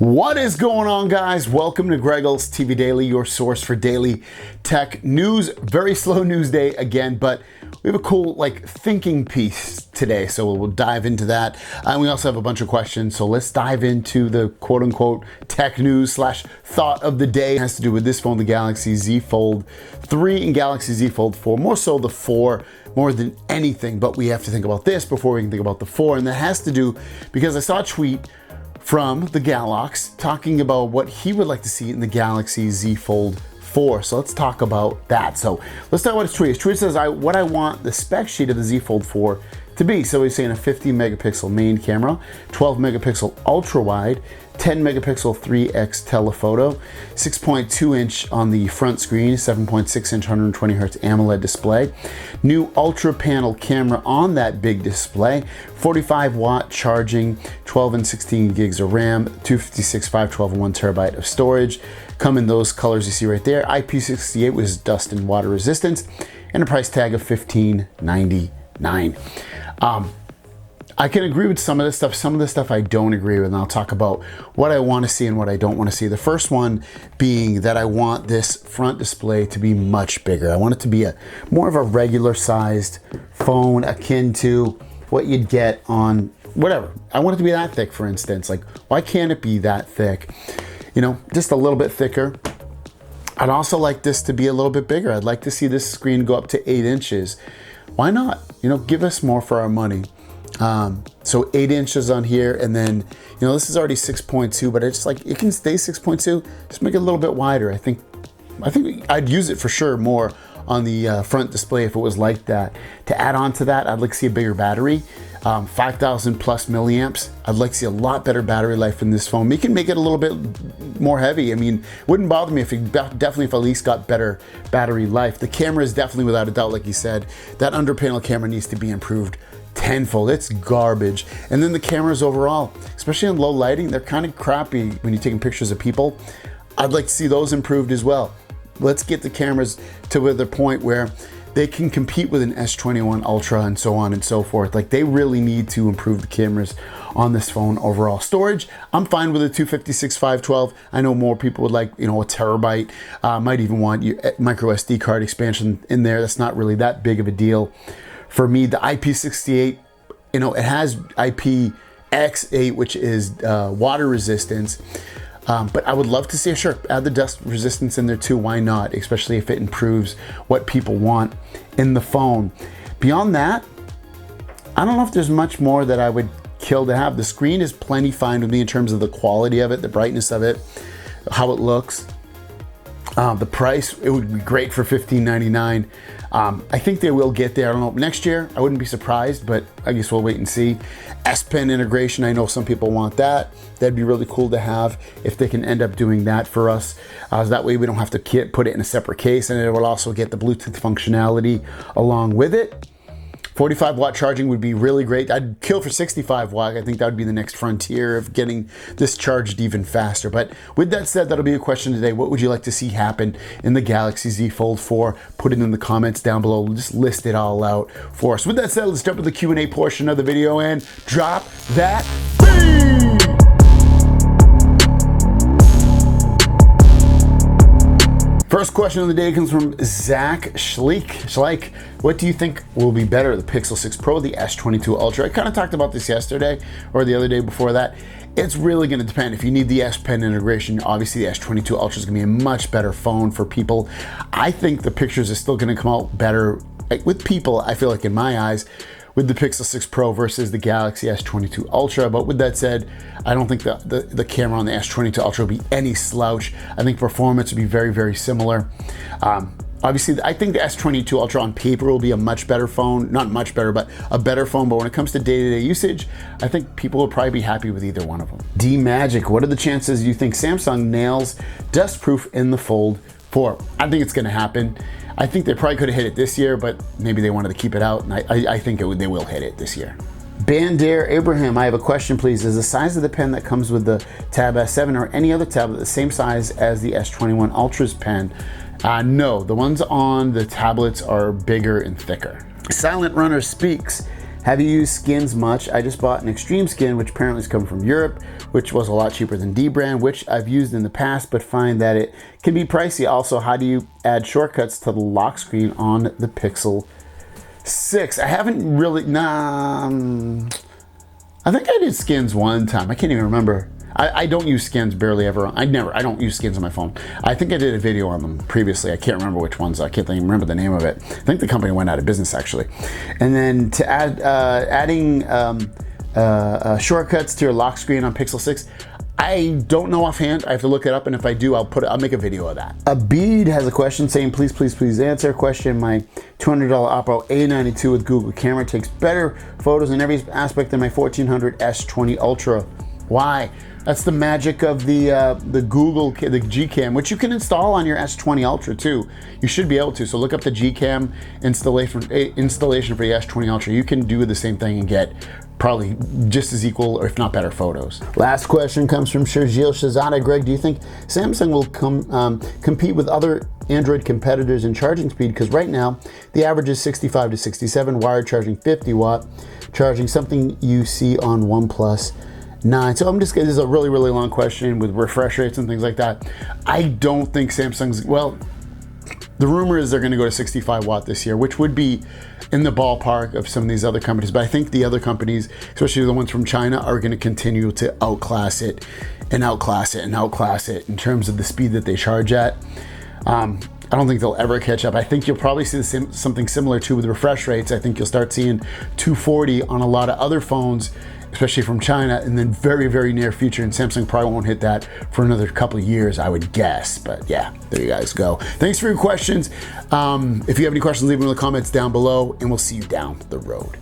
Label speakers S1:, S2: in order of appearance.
S1: What is going on, guys? Welcome to Greggles TV Daily, your source for daily tech news. Very slow news day again, but we have a cool thinking piece today, so we'll dive into that. And we also have a bunch of questions, so let's dive into the quote-unquote tech news slash thought of the day. It has to do with this phone, the Galaxy Z Fold 3 and Galaxy Z Fold 4, more so the 4 more than anything, but we have to think about this before we can think about the 4, and that has to do because I saw a tweet from the Galax talking about what he would like to see in the Galaxy Z Fold 4. So let's talk about that. So let's talk about his tweet. His tweet says, what I want the spec sheet of the Z Fold 4 to be. So he's saying a 50 megapixel main camera, 12 megapixel ultra wide, 10 megapixel 3x telephoto, 6.2 inch on the front screen, 7.6 inch 120 hertz AMOLED display, new ultra panel camera on that big display, 45 watt charging, 12 and 16 gigs of RAM, 256, 512, and 1 terabyte of storage. Come in those colors you see right there. IP68 with dust and water resistance, and a price tag of $15.99. I can agree with some of this stuff. Some of the stuff I don't agree with, and I'll talk about what I want to see and what I don't want to see. The first one being that I want this front display to be much bigger. I want it to be more of a regular sized phone, akin to what you'd get on whatever. I want it to be that thick, for instance. Like, why can't it be that thick? You know, just a little bit thicker. I'd also like this to be a little bit bigger. I'd like to see this screen go up to 8 inches. Why not? You know, give us more for our money. So 8 inches on here, and then, you know, this is already 6.2, but it's like, it can stay 6.2, just make it a little bit wider. I think I'd use it for sure more on the front display if it was like that. To add on to that, I'd like to see a bigger battery, 5,000 plus milliamps. I'd like to see a lot better battery life in this phone. We can make it a little bit more heavy. I mean, wouldn't bother me if it definitely if at least got better battery life. The camera is definitely, without a doubt, like you said, that under panel camera needs to be improved tenfold. It's garbage. And then the cameras overall, especially on low lighting, they're kind of crappy when you're taking pictures of people. I'd like to see those improved as well. Let's get the cameras to the point where they can compete with an S21 Ultra and so on and so forth. Like, they really need to improve the cameras on this phone overall. Storage, I'm fine with a 256 512. I know more people would like, you know, a terabyte. Might even want your micro SD card expansion in there. That's not really that big of a deal. For me, the IP68, you know, it has IPX8, which is water resistance. But I would love to see, sure, add the dust resistance in there too. Why not? Especially if it improves what people want in the phone. Beyond that, I don't know if there's much more that I would kill to have. The screen is plenty fine with me in terms of the quality of it, the brightness of it, how it looks. The price, it would be great for $15.99. I think they will get there. I don't know, next year, I wouldn't be surprised, but I guess we'll wait and see. S Pen integration, I know some people want that. That'd be really cool to have if they can end up doing that for us. So that way we don't have to put it in a separate case, and it will also get the Bluetooth functionality along with it. 45 watt charging would be really great. I'd kill for 65 watt. I think that would be the next frontier of getting this charged even faster. But with that said, that'll be a question today. What would you like to see happen in the Galaxy Z Fold 4? Put it in the comments down below. We'll just list it all out for us. With that said, let's jump to the Q&A portion of the video and drop that beat! First question of the day comes from Zach Schleik. What do you think will be better, the Pixel 6 Pro, the S22 Ultra? I kind of talked about this yesterday or the other day before that. It's really going to depend. If you need the S Pen integration, obviously the S22 Ultra is going to be a much better phone for people. I think the pictures are still going to come out better with people, I feel like, in my eyes, with the Pixel 6 Pro versus the Galaxy S22 Ultra. But with that said, I don't think the camera on the S22 Ultra will be any slouch. I think performance will be very, very similar. Obviously, I think the S22 Ultra on paper will be a much better phone. Not much better, but a better phone. But when it comes to day-to-day usage, I think people will probably be happy with either one of them. D-Magic, what are the chances you think Samsung nails dustproof in the Fold 4? I think it's going to happen. I think they probably could have hit it this year, but maybe they wanted to keep it out, and I think they will hit it this year. Bandair Abraham, I have a question, please. Is the size of the pen that comes with the Tab S7 or any other tablet the same size as the S21 Ultra's pen? No, the ones on the tablets are bigger and thicker. Silent Runner speaks. Have you used skins much? I just bought an Extreme skin, which apparently is coming from Europe, which was a lot cheaper than Dbrand, which I've used in the past, but find that it can be pricey. Also, how do you add shortcuts to the lock screen on the Pixel 6? I haven't really, I think I did skins one time. I can't even remember. I don't use skins barely ever. I don't use skins on my phone. I think I did a video on them previously. I can't remember which ones. I can't even remember the name of it. I think the company went out of business actually. And then to add, adding shortcuts to your lock screen on Pixel 6, I don't know offhand. I have to look it up, and if I do, I'll make a video of that. Abid has a question saying, please answer. Question: my $200 Oppo A92 with Google camera takes better photos in every aspect than my 1400 S20 Ultra. Why? That's the magic of the Google, the Gcam, which you can install on your S20 Ultra too. You should be able to. So look up the Gcam installation for the S20 Ultra. You can do the same thing and get probably just as equal, or if not better, photos. Last question comes from Sergio Shazada. Greg, do you think Samsung will compete with other Android competitors in charging speed? Because right now the average is 65 to 67, wired charging 50 watt charging, something you see on OnePlus 9. So this is a really long question with refresh rates and things like that. I don't think Samsung's, well, the rumor is they're going to go to 65 watt this year, which would be in the ballpark of some of these other companies. But I think the other companies, especially the ones from China, are going to continue to outclass it and outclass it and outclass it in terms of the speed that they charge at. I don't think they'll ever catch up. I think you'll probably see something similar to with refresh rates. I think you'll start seeing 240 on a lot of other phones, especially from China, and then very near future, and Samsung probably won't hit that for another couple of years, I would guess. But yeah, there you guys go. Thanks for your questions. If you have any questions, leave them in the comments down below, and we'll see you down the road.